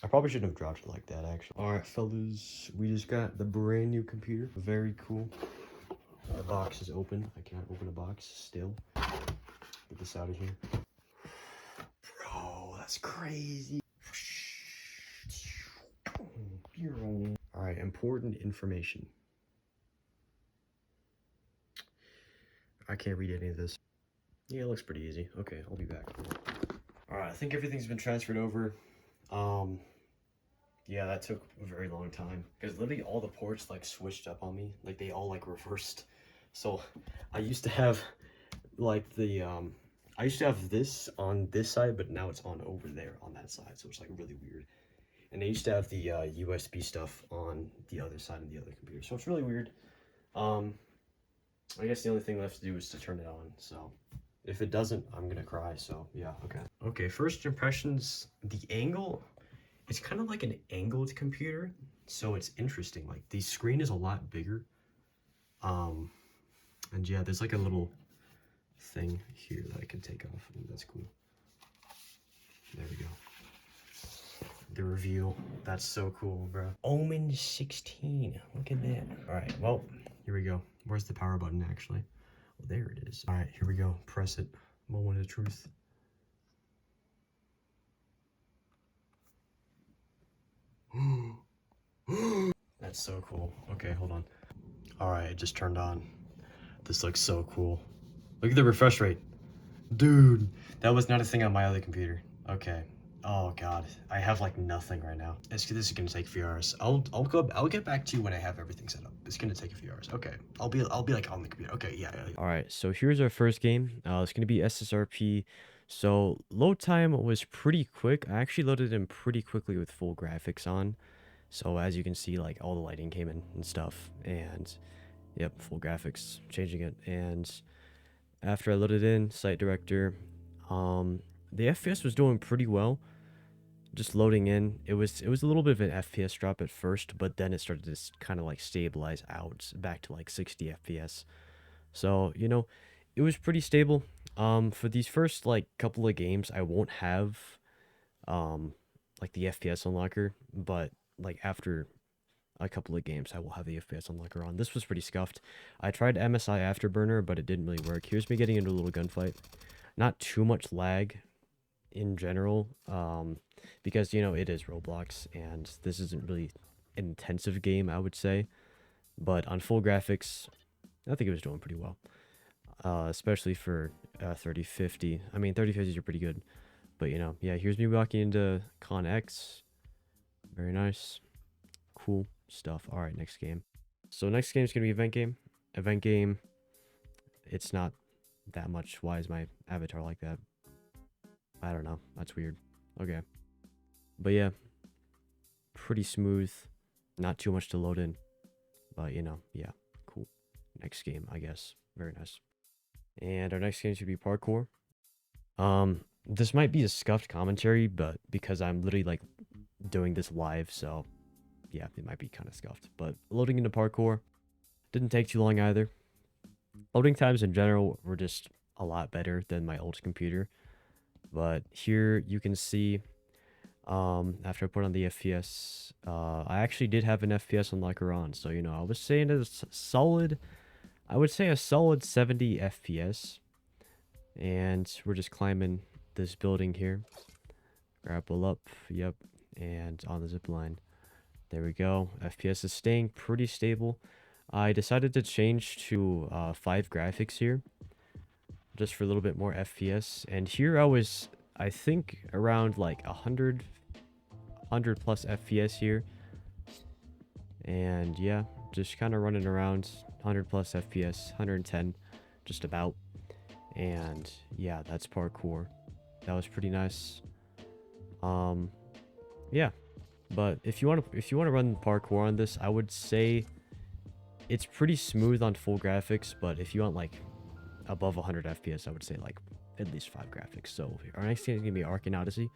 I probably shouldn't have dropped it like that, actually. All right, fellas, we just got the brand new computer. Very cool. The box is open. I can't open a box still. Get this out of here. Bro, that's crazy. All right, important information. I can't read any of this. Yeah, it looks pretty easy. Okay, I'll be back. All right, I think everything's been transferred over. Yeah, that took a very long time because literally all the ports like switched up on me. Like they all like reversed. So I used to have like I used to have this on this side, but now it's on over there on that side. So it's like really weird. And I used to have the USB stuff on the other side of the other computer. So it's really weird. Um, I guess the only thing left to do is to turn it on. So if it doesn't, I'm gonna cry. So yeah, okay. Okay, first impressions, the angle, it's kind of like an angled computer. So it's interesting. Like the screen is a lot bigger. And yeah, there's like a little thing here that I can take off. Ooh, that's cool. There we go. The reveal. That's so cool, bro. Omen 16. Look at that. All right, well, here we go. Where's the power button, actually? Well, there it is. All right, here we go. Press it. Moment of truth. That's so cool. Okay, hold on. All right, it just turned on. This looks so cool. Look at the refresh rate. Dude, that was not a thing on my other computer. Okay. Oh god, I have like nothing right now. This is gonna take a few hours. I'll get back to you when I have everything set up. It's gonna take a few hours. Okay, I'll be like on the computer. Okay, yeah. All right, so here's our first game. It's gonna be SSRP. So load time was pretty quick. I actually loaded in pretty quickly with full graphics on. So as you can see, like all the lighting came in and stuff, and yep, full graphics, changing it. And after I loaded in site director, the FPS was doing pretty well. Just loading in, it was a little bit of an FPS drop at first, but then it started to kind of like stabilize out back to like 60 FPS. So, you know, it was pretty stable. For these first like couple of games, I won't have like the FPS unlocker, but like after a couple of games, I will have the FPS unlocker on. This was pretty scuffed. I tried MSI Afterburner, but it didn't really work. Here's me getting into a little gunfight. Not too much lag in general, because, you know, it is Roblox, and this isn't really an intensive game, I would say. But on full graphics, I think it was doing pretty well. Especially for 3050. I mean, 3050s are pretty good. But, you know, yeah, here's me walking into Con X. Very nice. Cool stuff. All right, next game. So next game is going to be event game. Event game, it's not that much. Why is my avatar like that? I don't know. That's weird. Okay. But yeah, pretty smooth. Not too much to load in. But, you know, yeah, cool. Next game, I guess. Very nice. And our next game should be Parkour. This might be a scuffed commentary, but because I'm literally, like, doing this live, so yeah, it might be kind of scuffed. But loading into Parkour didn't take too long either. Loading times in general were just a lot better than my old computer. But here you can see, after I put on the FPS, I actually did have an FPS unlocker on. So, you know, I was saying it's solid, I would say a solid 70 FPS. And we're just climbing this building here. Grapple up, yep, and on the zip line. There we go. FPS is staying pretty stable. I decided to change to 5 graphics here, just for a little bit more FPS. And here I was, I think, around like 100 plus FPS here. And yeah, just kind of running around 100 plus FPS, 110, just about. And yeah, that's Parkour. That was pretty nice. Yeah. But if you want to run Parkour on this, I would say it's pretty smooth on full graphics, but if you want like above 100 FPS, I would say like at least 5 graphics. So our next game is going to be Arcane Odyssey.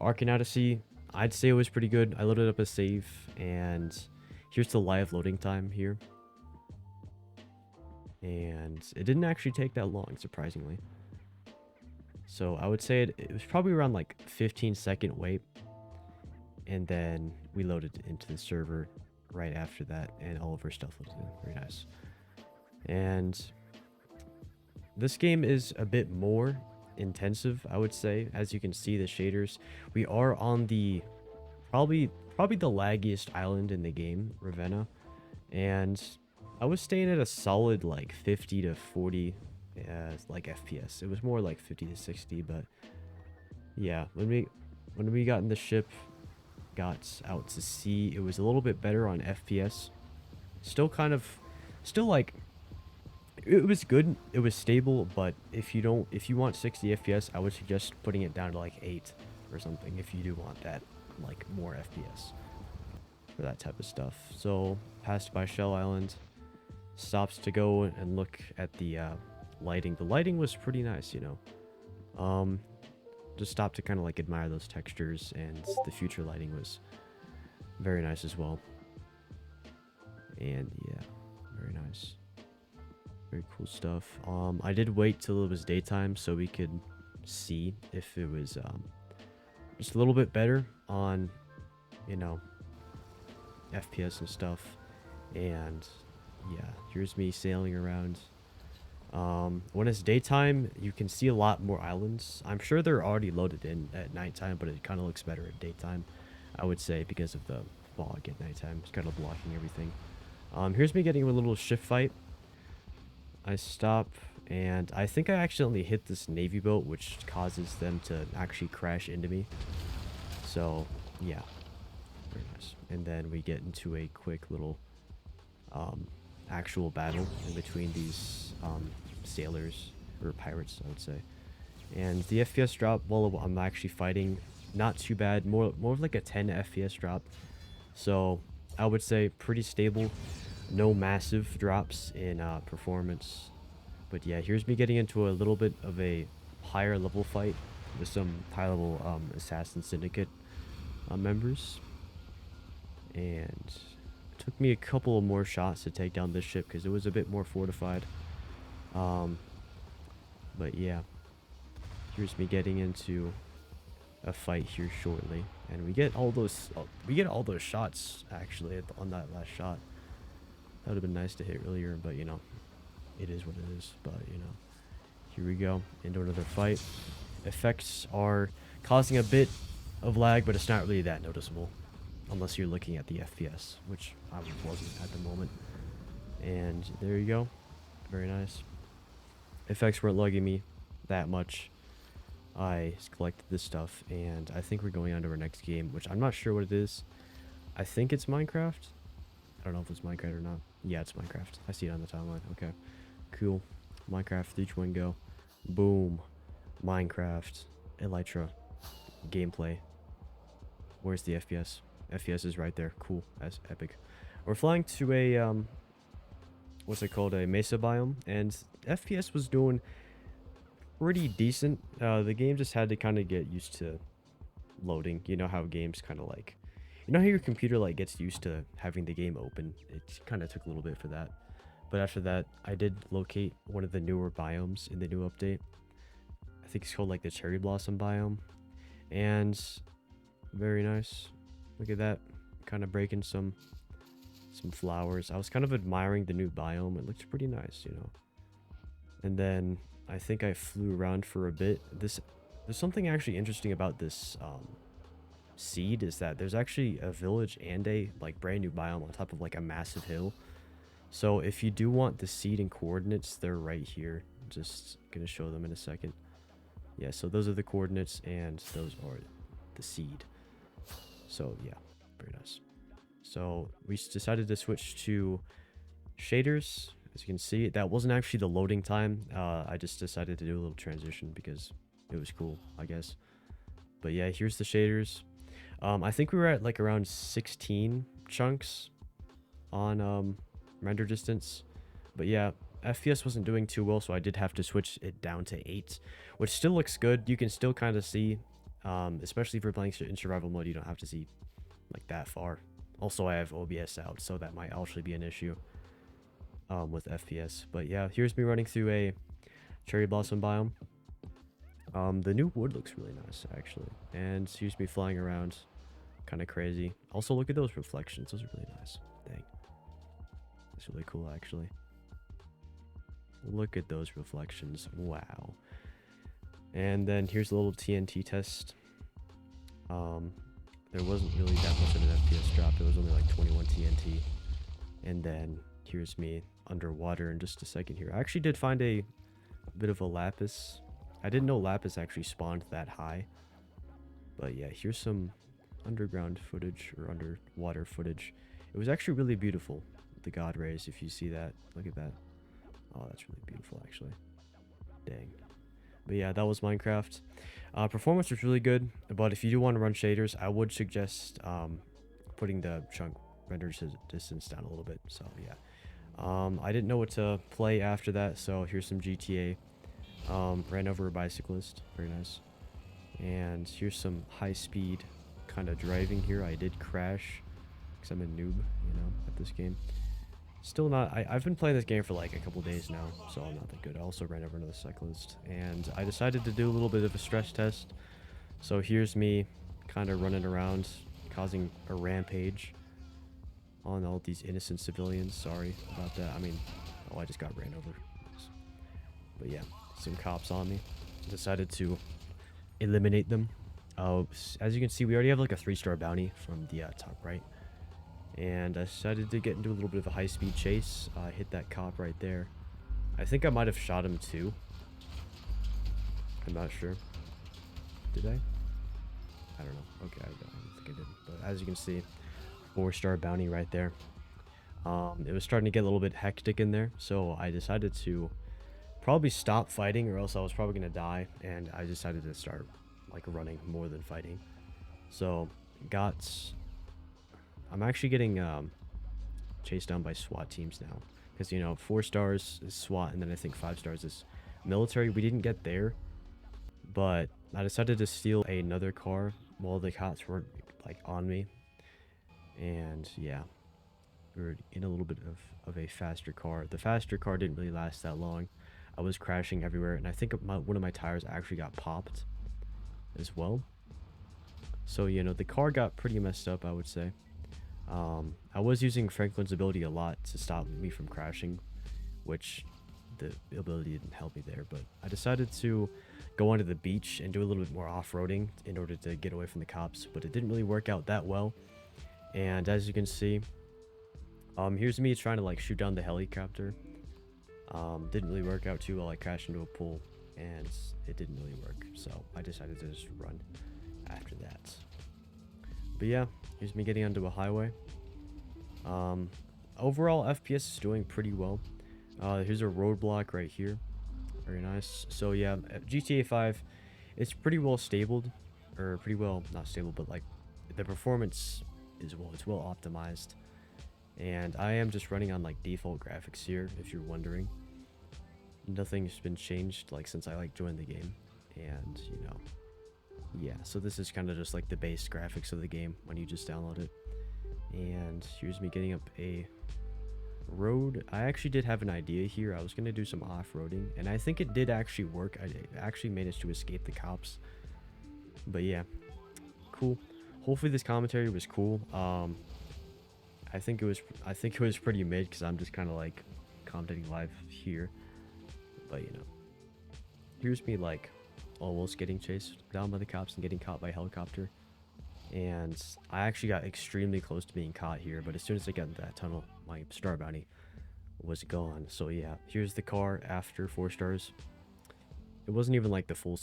Arcane Odyssey, I'd say it was pretty good. I loaded up a save, and here's the live loading time here. And it didn't actually take that long, surprisingly. So I would say it was probably around like 15-second wait. and then we loaded into the server right after that, and all of our stuff was in. Very nice. And this game is a bit more intensive, I would say. As you can see, the shaders, we are on the probably the laggiest island in the game, Ravenna, and I was staying at a solid like 50 to 40 like FPS. It was more like 50 to 60, but yeah, when we got in the ship, got out to sea, it was a little bit better on FPS. Still like, it was good, it was stable, but if you want 60 FPS, I would suggest putting it down to like 8 or something if you do want that like more FPS for that type of stuff. So passed by Shell Island, stops to go and look at the lighting. The lighting was pretty nice, you know. Just stopped to kind of like admire those textures, and the future lighting was very nice as well. And yeah, very nice. Very cool stuff. I did wait till it was daytime so we could see if it was just a little bit better on, you know, FPS and stuff. And yeah, here's me sailing around. When it's daytime, you can see a lot more islands. I'm sure they're already loaded in at nighttime, but it kind of looks better at daytime, I would say, because of the fog at nighttime. It's kind of blocking everything. Here's me getting a little ship fight. I stop, and I think I accidentally hit this navy boat, which causes them to actually crash into me. So yeah, very nice. And then we get into a quick little actual battle in between these sailors, or pirates, I would say. And the FPS drop, well, I'm actually fighting, not too bad, more of like a 10 FPS drop. So I would say pretty stable, no massive drops in performance. But yeah, here's me getting into a little bit of a higher level fight with some high level Assassin Syndicate members. And it took me a couple of more shots to take down this ship because it was a bit more fortified. But yeah, here's me getting into a fight here shortly, and we get all those shots actually on that last shot. That would have been nice to hit earlier, but you know, it is what it is. But you know, here we go into another fight. Effects are causing a bit of lag, but it's not really that noticeable unless you're looking at the FPS, which I wasn't at the moment. And there you go, very nice. Effects weren't lagging me that much. I collected this stuff, and I think we're going on to our next game, which I'm not sure what it is. I think it's Minecraft. I don't know if it's Minecraft or not. Yeah, it's Minecraft. I see it on the timeline. Okay, cool. Minecraft 3, 2, 1, go. Boom. Minecraft. Elytra. Gameplay. Where's the FPS? FPS is right there. Cool. That's epic. We're flying to a, what's it called? A mesa biome, and FPS was doing pretty decent. The game just had to kind of get used to loading. You know how games kind of like, you know how your computer like gets used to having the game open. It kind of took a little bit for that, but after that I did locate one of the newer biomes in the new update. I think it's called like the cherry blossom biome, and very nice. Look at that, kind of breaking some flowers. I was kind of admiring the new biome. It looks pretty nice, you know. And then I think I flew around for a bit. There's something actually interesting about this seed, is that there's actually a village and a like brand new biome on top of like a massive hill. So if you do want the seed and coordinates, they're right here. Just gonna show them in a second. Yeah, so those are the coordinates, and those are the seed. So yeah, very nice. So we decided to switch to shaders. As you can see, that wasn't actually the loading time. I just decided to do a little transition because it was cool, I guess. But yeah, here's the shaders. I think we were at like around 16 chunks on render distance. But yeah, FPS wasn't doing too well, so I did have to switch it down to 8, which still looks good. You can still kind of see, especially if you're playing in survival mode, you don't have to see like that far. Also, I have OBS out, so that might actually be an issue with FPS. But yeah, here's me running through a cherry blossom biome. The new wood looks really nice, actually. And here's me flying around, kind of crazy. Also, look at those reflections. Those are really nice. Dang. That's really cool, actually. Look at those reflections. Wow. And then here's a little TNT test. There wasn't really that much of an FPS drop. It was only like 21 TNT. And then here's me underwater in just a second here. I actually did find a bit of a lapis. I didn't know lapis actually spawned that high. But yeah, here's some underground footage or underwater footage. It was actually really beautiful. The god rays, if you see that. Look at that. Oh, that's really beautiful, actually. Dang. But yeah, that was Minecraft. Performance was really good, but if you do want to run shaders, I would suggest putting the chunk render distance down a little bit. So yeah, I didn't know what to play after that, so here's some GTA. Ran over a bicyclist, very nice. And here's some high-speed kind of driving here. I did crash because I'm a noob, you know, at this game. Still not, I've been playing this game for like a couple days now, so I'm not that good. I also ran over another cyclist, and I decided to do a little bit of a stress test. So here's me kind of running around, causing a rampage on all these innocent civilians. Sorry about that. I mean, oh, I just got ran over. But yeah, some cops on me. Decided to eliminate them. As you can see, we already have like a 3-star bounty from the top right. And I decided to get into a little bit of a high-speed chase. Hit that cop right there. I think I might have shot him too. I'm not sure. Did I? I don't know. Okay, I don't think I did. But as you can see, 4-star bounty right there. It was starting to get a little bit hectic in there, so I decided to probably stop fighting, or else I was probably gonna die. And I decided to start like running more than fighting. So I'm actually getting chased down by SWAT teams now, because you know 4 stars is SWAT, and then I think 5 stars is military. We didn't get there, but I decided to steal another car while the cops weren't like on me. And yeah, we were in a little bit of a faster car. The faster car didn't really last that long. I was crashing everywhere, and I think one of my tires actually got popped as well. So you know, the car got pretty messed up, I would say. I was using Franklin's ability a lot to stop me from crashing, which the ability didn't help me there, but I decided to go onto the beach and do a little bit more off-roading in order to get away from the cops, but it didn't really work out that well. And as you can see, here's me trying to like shoot down the helicopter. Didn't really work out too well. I crashed into a pool and it didn't really work, so I decided to just run after that. But yeah, here's me getting onto a highway. Overall FPS is doing pretty well. Here's a roadblock right here, very nice. So yeah, GTA 5, it's pretty well stabled, or pretty well not stable, but like the performance is it's well optimized. And I am just running on like default graphics here, if you're wondering. Nothing's been changed like since I like joined the game, and you know, yeah, so this is kind of just like the base graphics of the game when you just download it. And here's me getting up a road. I actually did have an idea here. I was going to do some off-roading, and I think it did actually work. I actually managed to escape the cops. But yeah, cool. Hopefully this commentary was cool. I think it was pretty mid, because I'm just kind of like commentating live here. But you know, here's me like almost getting chased down by the cops and getting caught by a helicopter. And I actually got extremely close to being caught here, but as soon as I got into that tunnel, my star bounty was gone. So yeah, here's the car after 4 stars. It wasn't even like the full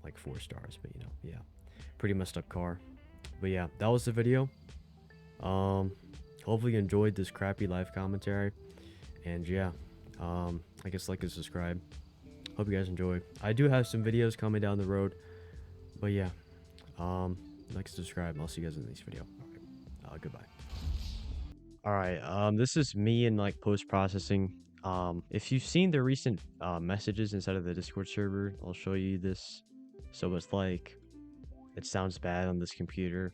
like 4 stars, but you know, yeah, pretty messed up car. But yeah, that was the video. Hopefully you enjoyed this crappy live commentary, and yeah, I guess like and subscribe. Hope you guys enjoy. I do have some videos coming down the road, but yeah, like and subscribe. I'll see you guys in the next video. All right, goodbye. All right, this is me in like post-processing. If you've seen the recent messages inside of the Discord server, I'll show you this. So it's like, it sounds bad on this computer.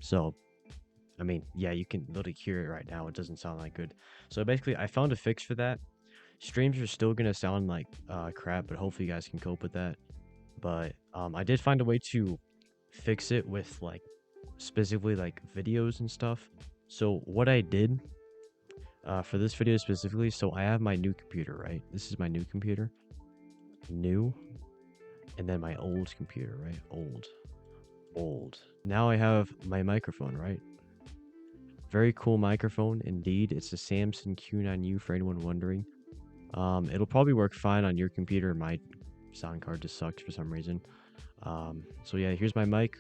So I mean, yeah, you can literally hear it right now. It doesn't sound like good. So basically, I found a fix for that. Streams are still gonna sound like crap, but hopefully you guys can cope with that. But I did find a way to fix it with like specifically like videos and stuff. So what I did for this video specifically, so I have my new computer, right? This is my new computer. New. And then my old computer, right? Old. Now I have my microphone, right? Very cool microphone indeed. It's a Samsung Q9U for anyone wondering. It'll probably work fine on your computer. My sound card just sucks for some reason. So yeah, here's my mic,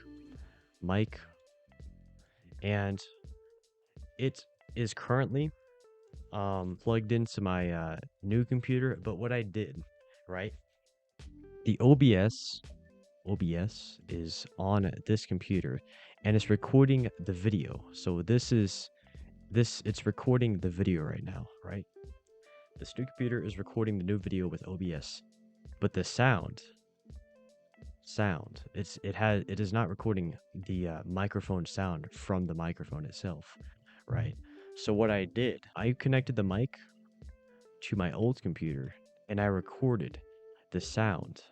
and it is currently plugged into my new computer. But what I did, right? The OBS is on this computer, and it's recording the video. So it's recording the video right now, right? This new computer is recording the new video with OBS, but the sound it is not recording the microphone sound from the microphone itself, right? So what I did, I connected the mic to my old computer and I recorded the sound,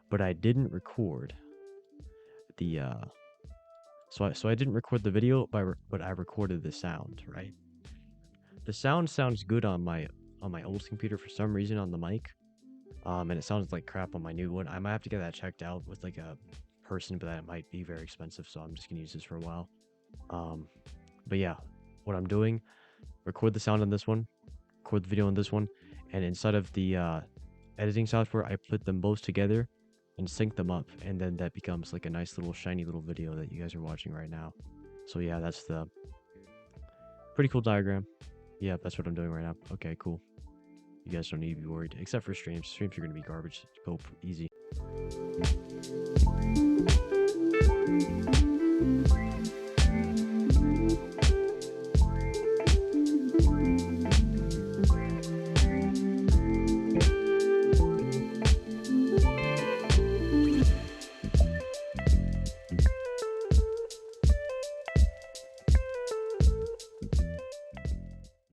but I didn't record the so I didn't record the video, but I recorded the sound, right? The sound sounds good on my old computer for some reason on the mic, and it sounds like crap on my new one. I might have to get that checked out with like a person, but that might be very expensive, so I'm just gonna use this for a while. But yeah, what I'm doing, record the sound on this one, record the video on this one, and inside of the editing software, I put them both together and sync them up, and then that becomes like a nice little shiny little video that you guys are watching right now. So yeah, that's the pretty cool diagram. Yeah, that's what I'm doing right now. Okay, cool. You guys don't need to be worried, except for streams. Streams are gonna be garbage. Go easy.